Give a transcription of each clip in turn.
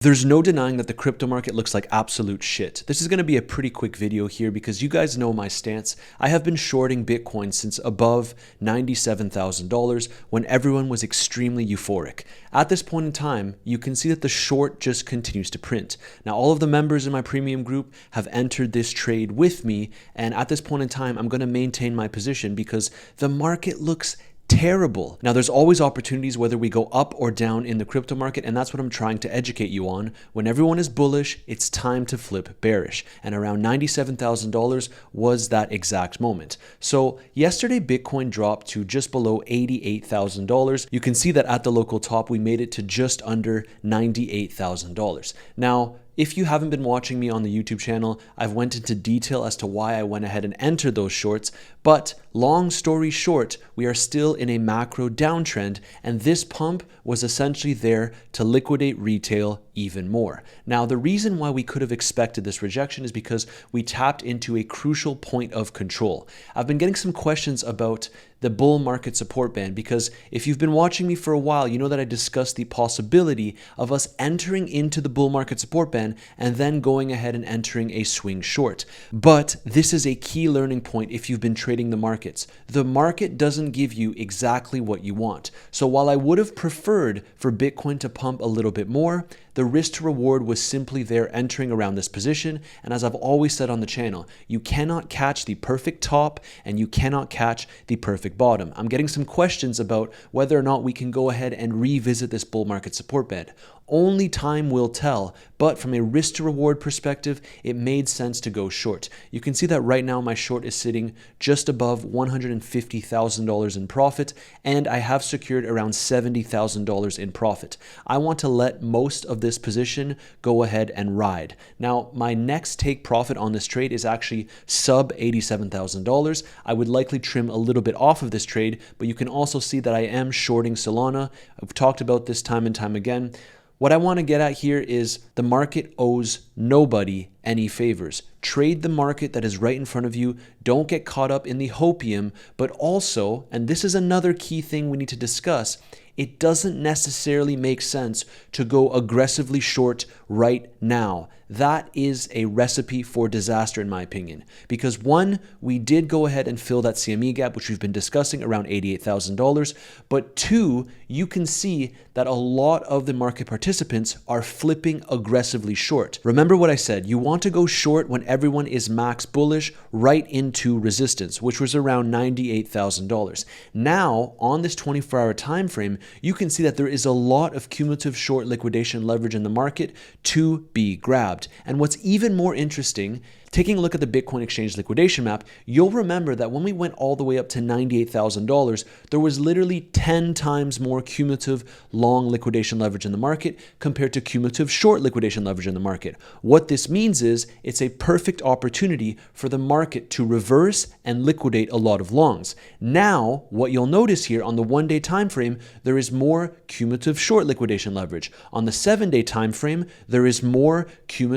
There's no denying that the crypto market looks like absolute shit. This is going to be a pretty quick video here because you guys know my stance. I have been shorting Bitcoin since above $97,000 when everyone was extremely euphoric. At this point in time, you can see that the short just continues to print. Now, all of the members in my premium group have entered this trade with me, and at this point in time, I'm going to maintain my position because the market looks terrible. Now, there's always opportunities whether we go up or down in the crypto market, and that's what I'm trying to educate you on. When everyone is bullish, it's time to flip bearish, and around $97,000 was that exact moment. So yesterday, Bitcoin dropped to just below $88,000. You can see that at the local top, we made it to just under $98,000. Now, if you haven't been watching me on the YouTube channel, I've went into detail as to why I went ahead and entered those shorts, but long story short, we are still in a macro downtrend, and this pump was essentially there to liquidate retail even more. Now, the reason why we could have expected this rejection is because we tapped into a crucial point of control. I've been getting some questions about the bull market support band because if you've been watching me for a while, you know that I discussed the possibility of us entering into the bull market support band and then going ahead and entering a swing short. But this is a key learning point if you've been trading the markets. The market doesn't give you exactly what you want. So while I would have preferred for Bitcoin to pump a little bit more, the risk to reward was simply there entering around this position. And as I've always said on the channel, you cannot catch the perfect top and you cannot catch the perfect bottom. I'm getting some questions about whether or not we can go ahead and revisit this bull market support band. Only time will tell, but from a risk to reward perspective, it made sense to go short. You can see that right now my short is sitting just above $150,000 in profit, and I have secured around $70,000 in profit. I want to let most of this position go ahead and ride. Now, my next take profit on this trade is actually sub $87,000. I would likely trim a little bit off of this trade, but you can also see that I am shorting Solana. I've talked about this time and time again. What I want to get at here is the market owes nobody any favors. Trade the market that is right in front of you. Don't get caught up in the hopium, but also, and this is another key thing we need to discuss, it doesn't necessarily make sense to go aggressively short right now. That is a recipe for disaster in my opinion. Because one, we did go ahead and fill that CME gap, which we've been discussing around $88,000. But two, you can see that a lot of the market participants are flipping aggressively short. Remember what I said, you want to go short when everyone is max bullish right into resistance, which was around $98,000. Now, on this 24-hour time frame, you can see that there is a lot of cumulative short liquidation leverage in the market to be grabbed. And what's even more interesting, taking a look at the Bitcoin exchange liquidation map, you'll remember that when we went all the way up to $98,000, there was literally 10 times more cumulative long liquidation leverage in the market compared to cumulative short liquidation leverage in the market. What this means is it's a perfect opportunity for the market to reverse and liquidate a lot of longs. Now, what you'll notice here on the 1-day time frame, there is more cumulative short liquidation leverage. On the 7-day time frame, there is more cumulative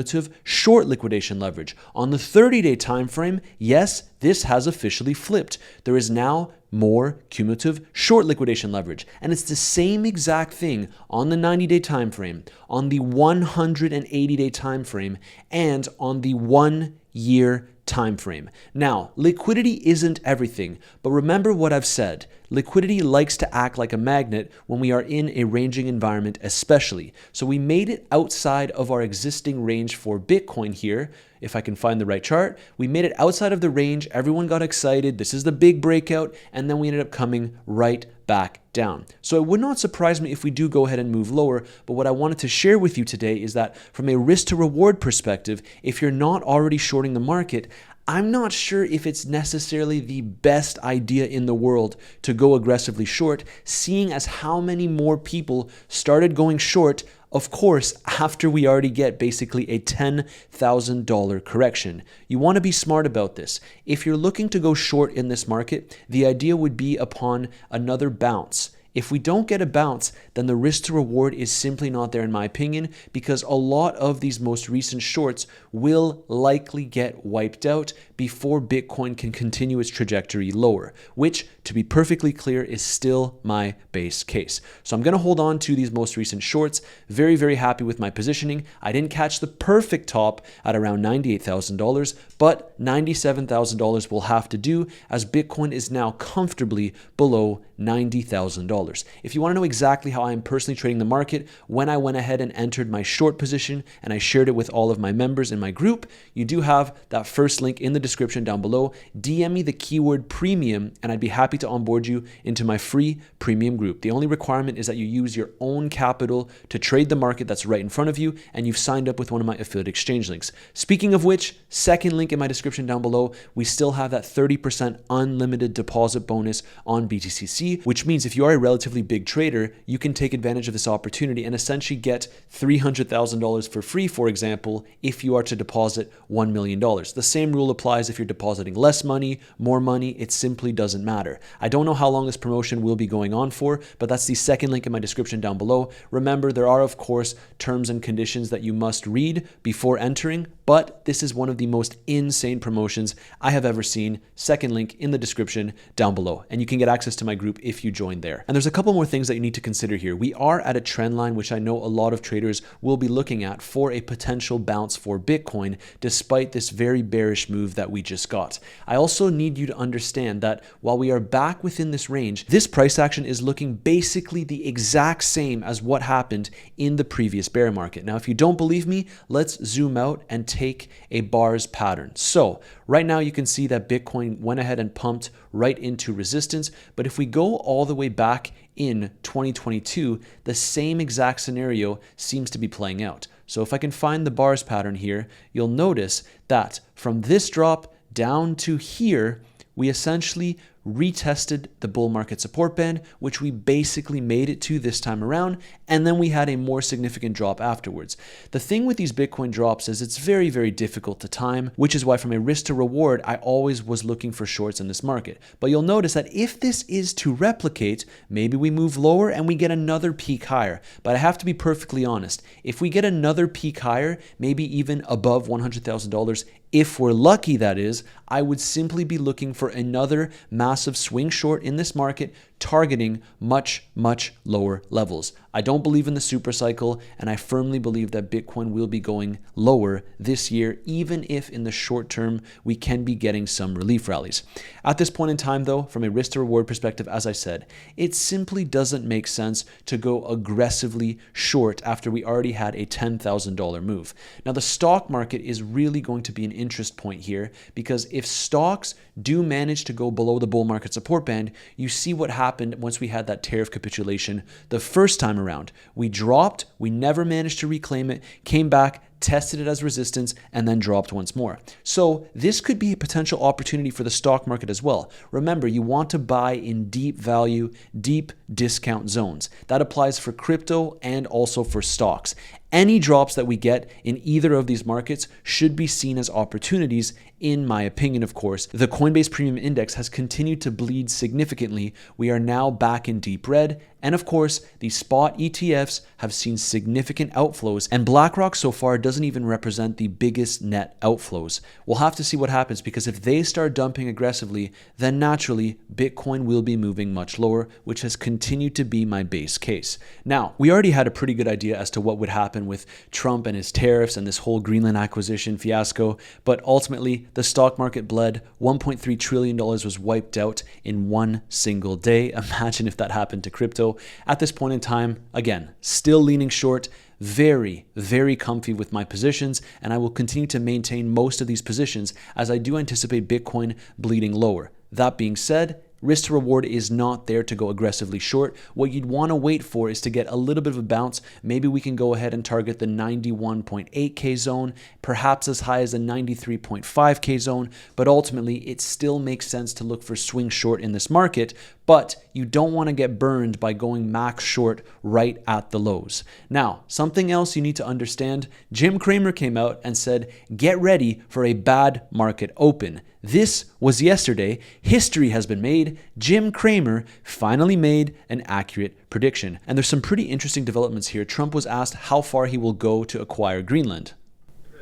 short liquidation leverage. On the 30-day time frame, yes, this has officially flipped. There is now more cumulative short liquidation leverage. And it's the same exact thing on the 90-day time frame, on the 180-day time frame, and on the 1-year time frame. Now, liquidity isn't everything, but remember what I've said. Liquidity likes to act like a magnet when we are in a ranging environment especially. So we made it outside of our existing range for Bitcoin here. If I can find the right chart, we made it outside of the range. Everyone got excited. This is the big breakout. And then we ended up coming right back down. So it would not surprise me if we do go ahead and move lower. But what I wanted to share with you today is that from a risk to reward perspective, if you're not already shorting the market, I'm not sure if it's necessarily the best idea in the world to go aggressively short, seeing as how many more people started going short, of course, after we already get basically a $10,000 correction. You want to be smart about this. If you're looking to go short in this market, the idea would be upon another bounce. If we don't get a bounce, then the risk to reward is simply not there in my opinion, because a lot of these most recent shorts will likely get wiped out before Bitcoin can continue its trajectory lower, which to be perfectly clear, is still my base case. So I'm going to hold on to these most recent shorts. Very, very happy with my positioning. I didn't catch the perfect top at around $98,000, but $97,000 will have to do, as Bitcoin is now comfortably below $90,000. If you want to know exactly how I am personally trading the market, when I went ahead and entered my short position and I shared it with all of my members in my group, you do have that first link in the description down below. DM me the keyword premium and I'd be happy to onboard you into my free premium group. The only requirement is that you use your own capital to trade the market that's right in front of you, and you've signed up with one of my affiliate exchange links. Speaking of which, second link in my description down below, we still have that 30% unlimited deposit bonus on BTCC, which means if you are a relatively big trader, you can take advantage of this opportunity and essentially get $300,000 for free, for example, if you are to deposit $1 million. The same rule applies if you're depositing less money, more money, it simply doesn't matter. I don't know how long this promotion will be going on for, but that's the second link in my description down below. Remember, there are of course terms and conditions that you must read before entering, but this is one of the most insane promotions I have ever seen. Second link in the description down below, and you can get access to my group if you join there. And there's a couple more things that you need to consider here. We are at a trend line, which I know a lot of traders will be looking at for a potential bounce for Bitcoin, despite this very bearish move that we just got. I also need you to understand that while we are back within this range, this price action is looking basically the exact same as what happened in the previous bear market. Now, if you don't believe me, let's zoom out and take a bars pattern. So right now you can see that Bitcoin went ahead and pumped right into resistance. But if we go all the way back in 2022, the same exact scenario seems to be playing out. So if I can find the bars pattern here, you'll notice that from this drop down to here, we essentially retested the bull market support band, which we basically made it to this time around, and then we had a more significant drop afterwards. The thing with these Bitcoin drops is it's very, very difficult to time, which is why from a risk to reward, I always was looking for shorts in this market. But you'll notice that if this is to replicate, maybe we move lower and we get another peak higher. But I have to be perfectly honest, if we get another peak higher, maybe even above $100,000, if we're lucky, that is, I would simply be looking for another massive swing short in this market, targeting much, much lower levels. I don't believe in the super cycle, and I firmly believe that Bitcoin will be going lower this year, even if in the short term we can be getting some relief rallies. At this point in time, though, from a risk to reward perspective, as I said, it simply doesn't make sense to go aggressively short after we already had a $10,000 move. Now, the stock market is really going to be an interest point here, because if stocks do manage to go below the bull market support band, you see what happened once we had that tariff capitulation the first time around. We dropped, we never managed to reclaim it, came back, tested it as resistance, and then dropped once more. So this could be a potential opportunity for the stock market as well. Remember, you want to buy in deep value, deep discount zones. That applies for crypto and also for stocks. Any drops that we get in either of these markets should be seen as opportunities, in my opinion, of course. The Coinbase Premium Index has continued to bleed significantly. We are now back in deep red. And of course, the spot ETFs have seen significant outflows, and BlackRock so far doesn't even represent the biggest net outflows. We'll have to see what happens, because if they start dumping aggressively, then naturally Bitcoin will be moving much lower, which has continued to be my base case. Now, we already had a pretty good idea as to what would happen with Trump and his tariffs and this whole Greenland acquisition fiasco, but ultimately the stock market bled. $1.3 trillion was wiped out in one single day. Imagine if that happened to crypto. At this point in time, again, still leaning short, very, very comfy with my positions, and I will continue to maintain most of these positions as I do anticipate Bitcoin bleeding lower. That being said, risk to reward is not there to go aggressively short. What you'd want to wait for is to get a little bit of a bounce. Maybe we can go ahead and target the 91.8K zone, perhaps as high as the 93.5K zone, but ultimately it still makes sense to look for swing short in this market, but you don't want to get burned by going max short right at the lows. Now, something else you need to understand, Jim Cramer came out and said, get ready for a bad market open. This was yesterday. History has been made. Jim Cramer finally made an accurate prediction. And there's some pretty interesting developments here. Trump was asked how far he will go to acquire Greenland.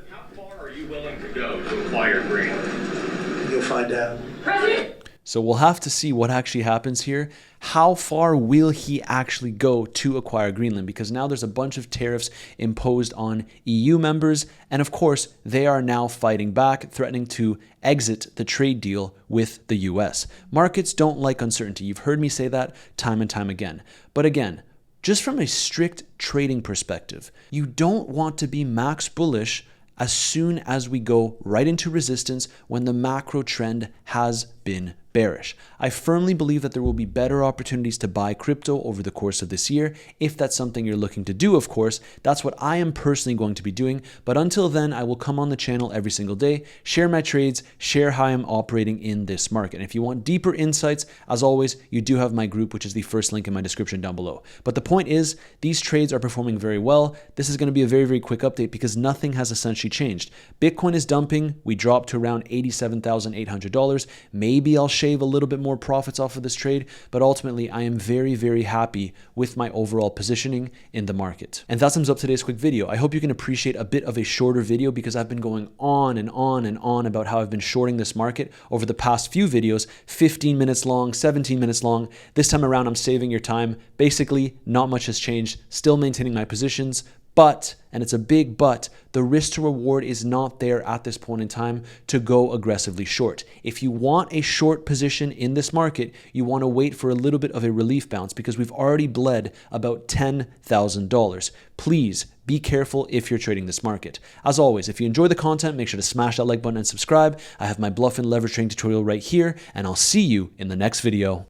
How far are you willing to go to acquire Greenland? You'll find out. President! So we'll have to see what actually happens here. How far will he actually go to acquire Greenland? Because now there's a bunch of tariffs imposed on EU members. And of course, they are now fighting back, threatening to exit the trade deal with the US. Markets don't like uncertainty. You've heard me say that time and time again. But again, just from a strict trading perspective, you don't want to be max bullish as soon as we go right into resistance when the macro trend has been bearish. I firmly believe that there will be better opportunities to buy crypto over the course of this year. If that's something you're looking to do, of course, that's what I am personally going to be doing. But until then, I will come on the channel every single day, share my trades, share how I'm operating in this market. And if you want deeper insights, as always, you do have my group, which is the first link in my description down below. But the point is, these trades are performing very well. This is going to be a very, very quick update because nothing has essentially changed. Bitcoin is dumping. We dropped to around $87,800. Maybe I'll shave a little bit more profits off of this trade, but ultimately I am very, very happy with my overall positioning in the market. And that sums up today's quick video. I hope you can appreciate a bit of a shorter video because I've been going on and on and on about how I've been shorting this market over the past few videos, 15 minutes long, 17 minutes long. This time around, I'm saving your time. Basically, not much has changed, still maintaining my positions. But, and it's a big but, the risk to reward is not there at this point in time to go aggressively short. If you want a short position in this market, you want to wait for a little bit of a relief bounce because we've already bled about $10,000. Please be careful if you're trading this market. As always, if you enjoy the content, make sure to smash that like button and subscribe. I have my bluff and leverage trading tutorial right here, and I'll see you in the next video.